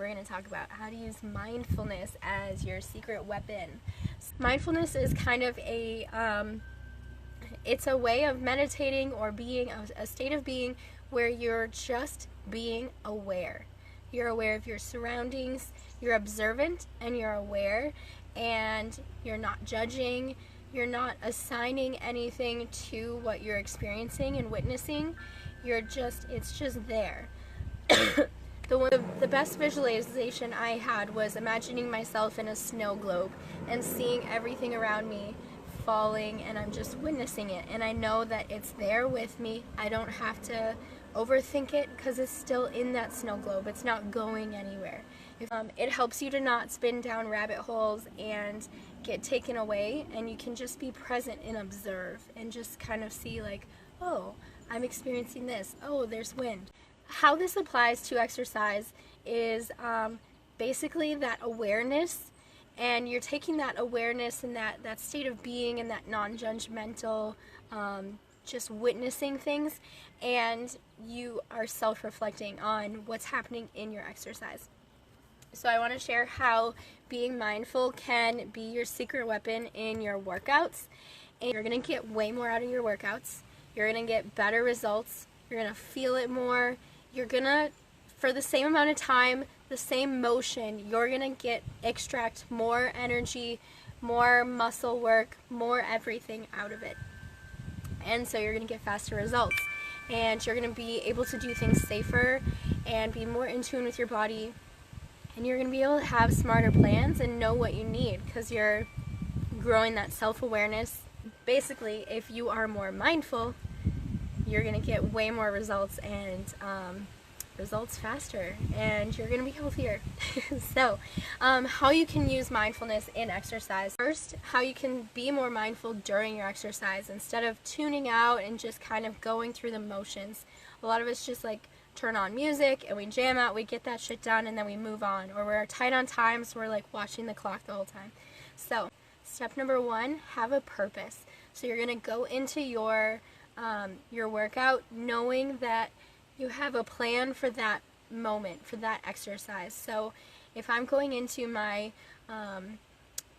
we're going to talk about how to use mindfulness as your secret weapon. Mindfulness is kind of it's a way of meditating or being a state of being where you're just being aware. You're aware of your surroundings, you're observant and you're aware, and you're not judging, you're not assigning anything to what you're experiencing and witnessing. It's just there. The best visualization I had was imagining myself in a snow globe and seeing everything around me falling, and I'm just witnessing it, and I know that it's there with me. I don't have to overthink it because it's still in that snow globe. It's not going anywhere. It helps you to not spin down rabbit holes and get taken away, and you can just be present and observe and just kind of see like, oh, I'm experiencing this. Oh, there's wind. How this applies to exercise is basically that awareness, and you're taking that awareness and that state of being and that non-judgmental just witnessing things, and you are self-reflecting on what's happening in your exercise. So I want to share how being mindful can be your secret weapon in your workouts, and you're going to get way more out of your workouts. You're going to get better results. You're going to feel it more. You're going to, for the same amount of time, the same motion, you're going to extract more energy, more muscle work, more everything out of it. And so you're going to get faster results. And you're going to be able to do things safer and be more in tune with your body. And you're going to be able to have smarter plans and know what you need because you're growing that self-awareness. Basically, if you are more mindful, you're going to get way more results and results faster, and you're going to be healthier. So, how you can use mindfulness in exercise. First, how you can be more mindful during your exercise instead of tuning out and just kind of going through the motions. A lot of us just like turn on music and we jam out, we get that shit done, and then we move on. Or we're tight on time, so we're like watching the clock the whole time. So, step number 1, have a purpose. So you're going to go into your workout knowing that you have a plan for that moment, for that exercise. So if I'm going into my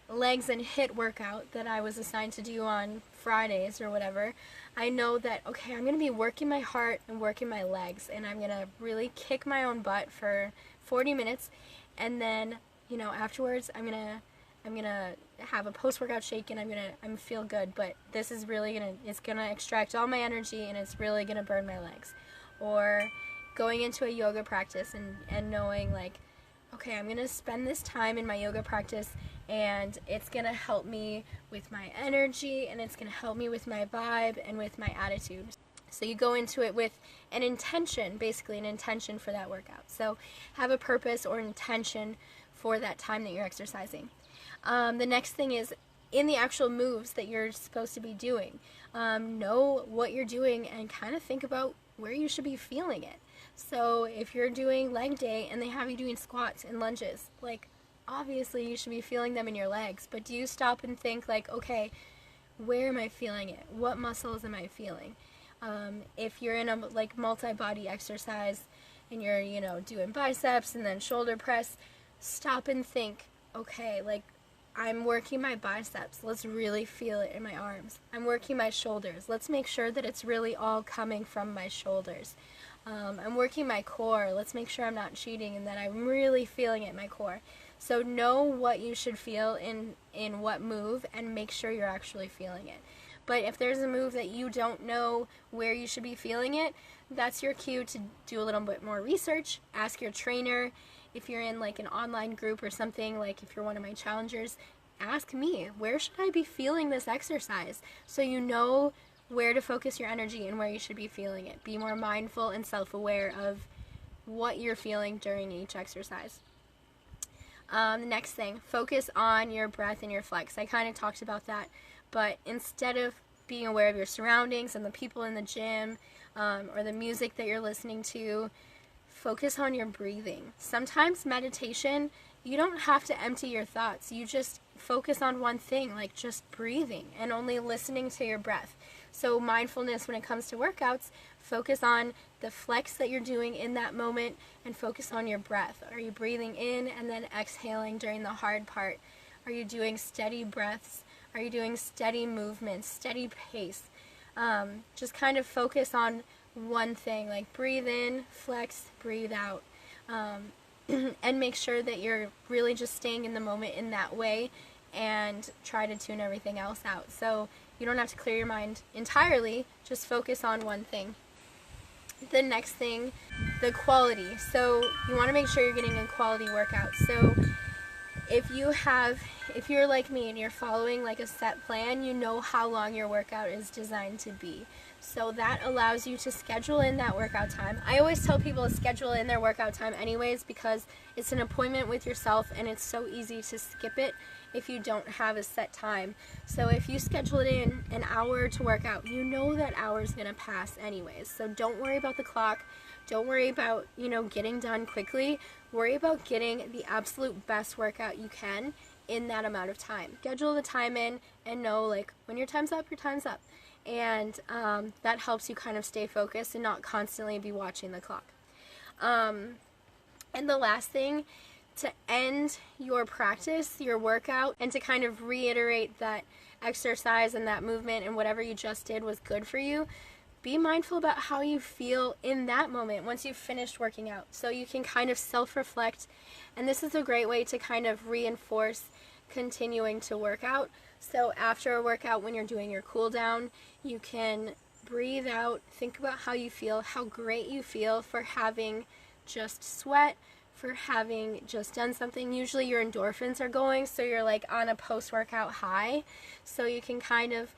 legs and HIIT workout that I was assigned to do on Fridays or whatever, I know that, okay, I'm going to be working my heart and working my legs, and I'm going to really kick my own butt for 40 minutes, and then, afterwards I'm going to have a post-workout shake, and I'm going to feel good, but this is really it's going to extract all my energy, and it's really going to burn my legs. Or going into a yoga practice and knowing like, okay, I'm going to spend this time in my yoga practice, and it's going to help me with my energy, and it's going to help me with my vibe and with my attitude. So you go into it with an intention, basically an intention for that workout. So have a purpose or intention for that time that you're exercising. The next thing is in the actual moves that you're supposed to be doing. Know what you're doing and kind of think about where you should be feeling it. So if you're doing leg day and they have you doing squats and lunges, like obviously you should be feeling them in your legs, but do you stop and think like, okay, where am I feeling it? What muscles am I feeling? If you're in a like multi-body exercise and you're, doing biceps and then shoulder press, stop and think, okay, like I'm working my biceps, let's really feel it in my arms. I'm working my shoulders, let's make sure that it's really all coming from my shoulders. I'm working my core, let's make sure I'm not cheating and that I'm really feeling it in my core. So know what you should feel in what move and make sure you're actually feeling it. But if there's a move that you don't know where you should be feeling it, that's your cue to do a little bit more research, ask your trainer. If you're in like an online group or something, like if you're one of my challengers, ask me, where should I be feeling this exercise? So you know where to focus your energy and where you should be feeling it. Be more mindful and self-aware of what you're feeling during each exercise. The next thing, focus on your breath and your flex. I kind of talked about that, but instead of being aware of your surroundings and the people in the gym or the music that you're listening to, focus on your breathing. Sometimes meditation, you don't have to empty your thoughts. You just focus on one thing, like just breathing and only listening to your breath. So mindfulness when it comes to workouts, focus on the flex that you're doing in that moment and focus on your breath. Are you breathing in and then exhaling during the hard part? Are you doing steady breaths? Are you doing steady movements, steady pace? Just kind of focus on one thing, like breathe in, flex, breathe out. And make sure that you're really just staying in the moment in that way, and try to tune everything else out. So you don't have to clear your mind entirely, just focus on one thing. The next thing, the quality. So you want to make sure you're getting a quality workout. So if you're like me and you're following like a set plan, you know how long your workout is designed to be. So that allows you to schedule in that workout time. I always tell people to schedule in their workout time anyways, because it's an appointment with yourself and it's so easy to skip it if you don't have a set time. So if you schedule it in an hour to work out, you know that hour is going to pass anyways. So don't worry about the clock. Don't worry about, getting done quickly. Worry about getting the absolute best workout you can in that amount of time. Schedule the time in and know, like, when your time's up, your time's up. And that helps you kind of stay focused and not constantly be watching the clock. And the last thing, to end your practice, your workout, and to kind of reiterate that exercise and that movement and whatever you just did was good for you, be mindful about how you feel in that moment once you've finished working out. So you can kind of self-reflect, and this is a great way to kind of reinforce continuing to work out. So after a workout, when you're doing your cool down, you can breathe out, think about how you feel, how great you feel for having just sweat, for having just done something. Usually your endorphins are going, so you're like on a post-workout high. So you can kind of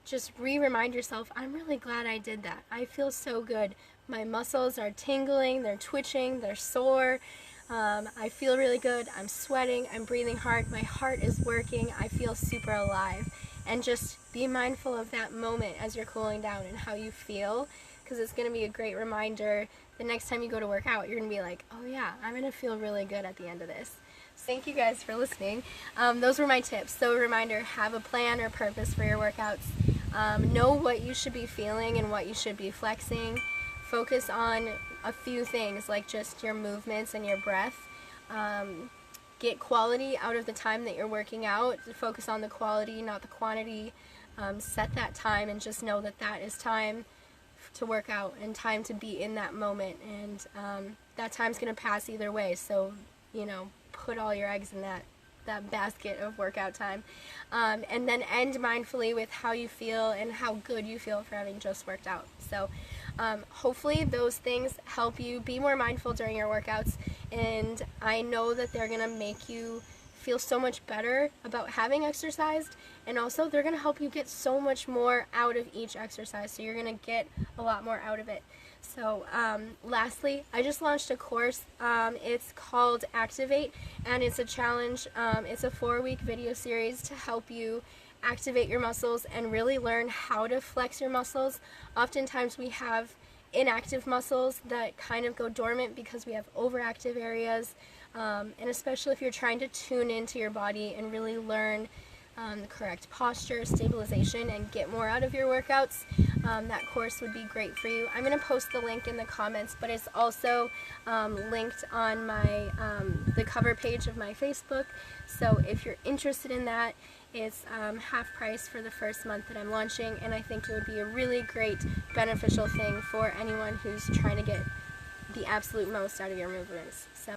just remind yourself, I'm really glad I did that. I feel so good. My muscles are tingling, they're twitching, they're sore. I feel really good. I'm sweating, I'm breathing hard, my heart is working, I feel super alive. And just be mindful of that moment as you're cooling down and how you feel, because it's going to be a great reminder the next time you go to work out. You're going to be like, oh yeah, I'm going to feel really good at the end of this. So thank you guys for listening. Those were my tips. So a reminder, have a plan or purpose for your workouts. Know what you should be feeling and what you should be flexing. Focus on a few things, like just your movements and your breath. Get quality out of the time that you're working out. Focus on the quality, not the quantity. Set that time and just know that that is time to work out and time to be in that moment. And that time's going to pass either way. So, put all your eggs in that basket of workout time. And then end mindfully with how you feel and how good you feel for having just worked out. So hopefully those things help you be more mindful during your workouts, and I know that they're going to make you feel so much better about having exercised, and also they're going to help you get so much more out of each exercise, so you're going to get a lot more out of it. So lastly, I just launched a course. It's called Activate, and it's a challenge. It's a 4-week video series to help you activate your muscles and really learn how to flex your muscles. Oftentimes we have inactive muscles that kind of go dormant because we have overactive areas, and especially if you're trying to tune into your body and really learn the correct posture, stabilization, and get more out of your workouts, that course would be great for you. I'm going to post the link in the comments, but it's also linked on my the cover page of my Facebook. So if you're interested in that, it's half price for the first month that I'm launching, and I think it would be a really great beneficial thing for anyone who's trying to get the absolute most out of your movements. So